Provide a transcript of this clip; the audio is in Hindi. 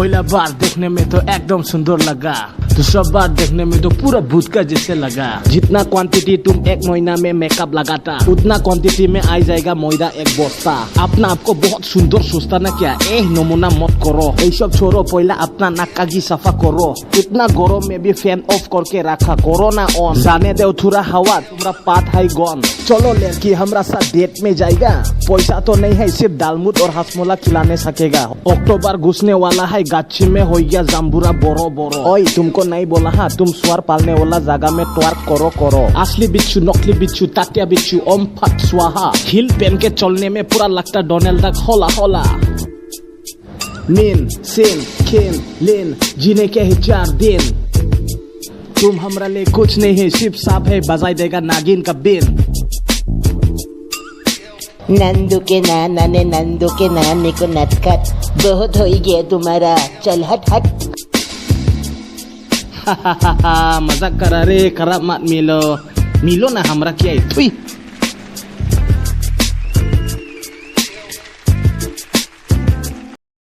पहला बार देखने में तो एकदम सुंदर लगा, दूसरा बार देखने में तो पूरा भूत का जैसे लगा। जितना क्वांटिटी तुम एक महीना में मेकअप लगाता उतना क्वांटिटी में आ जाएगा मैदा एक बस्ता। अपना आपको बहुत सुंदर सोचता ना क्या? नमूना मत करो, ये सब छोड़ो, पहला अपना नाकागी सफा करो। इतना गरम में भी फैन ऑफ करके रखा, करो ना ऑन, जाने दो थोड़ा हवा, तुम्हारा पात है गन। चलो लड़की हमरा साथ डेट में जाएगा, पैसा तो नहीं है, सिर्फ दालमूट और हसमोला खिलाने सकेगा। अक्टूबर घुसने वाला है, गाछी में हो गया जाम्बुरा बोरो बोरो। ओए तुमको नहीं बोला हाँ, तुम स्वर पालने वाला जगह में ट्वर्क करो करो। असली बिच्छू नकली बिच्छू तात्या बिच्छू ओम फट स्वाहा। हिल पहन के चलने में पूरा लगता डोनाल्ड डक होला होला। मीन सिन खिन लिन जीने के ही 4 दिन, तुम हमरा लिए कुछ नहीं है, सिर्फ साफ है बजाई देगा नागिन का बिन। नंदू के नाना ने नंदू के नानी को नटखट, बहुत हो गया तुम्हारा, चल हट हट। मजाक करा रे, खराब मत मिलो ना हमरा क्या है।